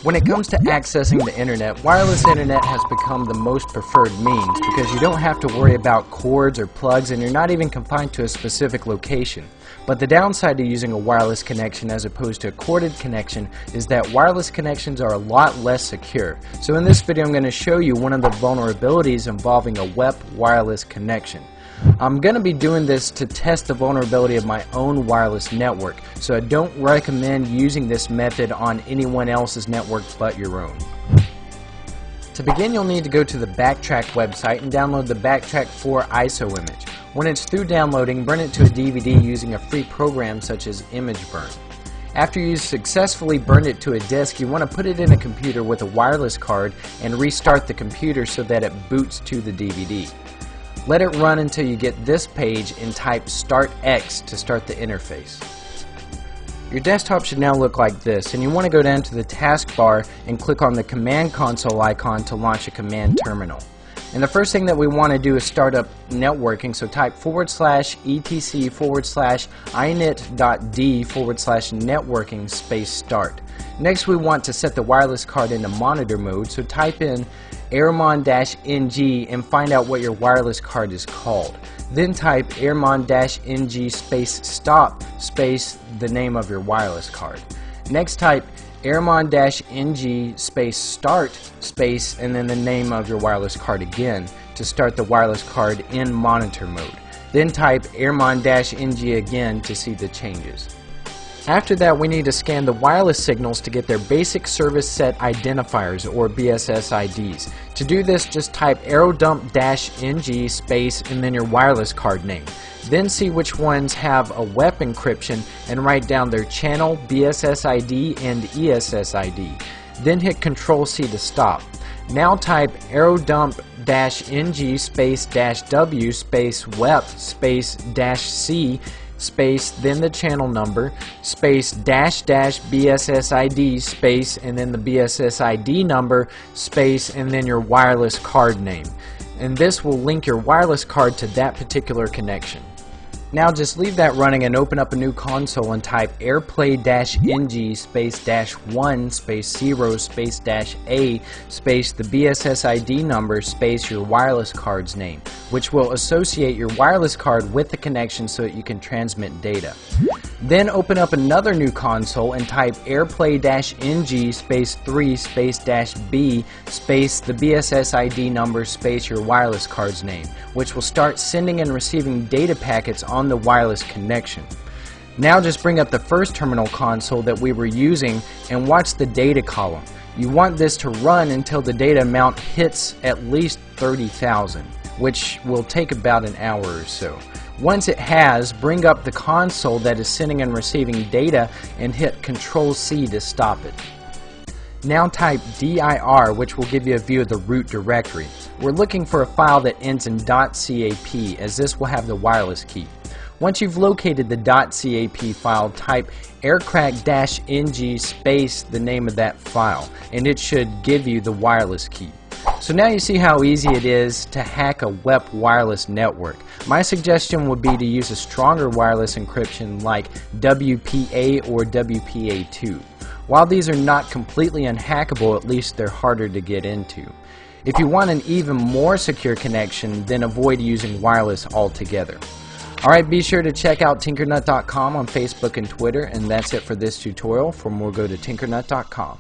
When it comes to accessing the internet, wireless internet has become the most preferred means because you don't have to worry about cords or plugs, and you're not even confined to a specific location. But the downside to using a wireless connection as opposed to a corded connection is that wireless connections are a lot less secure. So in this video I'm going to show you one of the vulnerabilities involving a WEP wireless connection. I'm going to be doing this to test the vulnerability of my own wireless network, so I don't recommend using this method on anyone else's network but your own. To begin, you'll need to go to the Backtrack website and download the Backtrack 4 ISO image. When it's through downloading, burn it to a DVD using a free program such as ImageBurn. After you've successfully burned it to a disk, you want to put it in a computer with a wireless card and restart the computer so that it boots to the DVD. Let it run until you get this page and type Start X to start the interface. Your desktop should now look like this, and you want to go down to the taskbar and click on the Command Console icon to launch a command terminal. And the first thing that we want to do is start up networking, so type /etc/init.d/networking start. Next we want to set the wireless card into monitor mode, so type in airmon-ng and find out what your wireless card is called. Then type airmon-ng stop the name of your wireless card. Next type airmon-ng start and then the name of your wireless card again to start the wireless card in monitor mode. Then type airmon-ng again to see the changes. After that, we need to scan the wireless signals to get their basic service set identifiers, or BSS IDs. To do this, just type aerodump-ng and then your wireless card name. Then see which ones have a WEP encryption and write down their channel, BSS ID, and ESS ID. Then hit Ctrl-C to stop. Now type aerodump-ng -w WEP -C then the channel number --BSS ID and then the BSS ID number and then your wireless card name. And this will link your wireless card to that particular connection. Now just leave that running and open up a new console and type airplay-ng -1 -0 the BSS ID number your wireless card's name, which will associate your wireless card with the connection so that you can transmit data. Then open up another new console and type airplay-ng -3 -B the BSS ID number your wireless card's name, which will start sending and receiving data packets on the wireless connection. Now just bring up the first terminal console that we were using and watch the data column. You want this to run until the data amount hits at least 30,000, which will take about an hour or so. Once it has, bring up the console that is sending and receiving data and hit Ctrl-C to stop it. Now type dir, which will give you a view of the root directory. We're looking for a file that ends in .cap, as this will have the wireless key. Once you've located the .cap file, type aircrack-ng the name of that file, and it should give you the wireless key. So now you see how easy it is to hack a WEP wireless network. My suggestion would be to use a stronger wireless encryption like WPA or WPA2. While these are not completely unhackable, at least they're harder to get into. If you want an even more secure connection, then avoid using wireless altogether. Alright, be sure to check out tinkernut.com on Facebook and Twitter, and that's it for this tutorial. For more, go to tinkernut.com.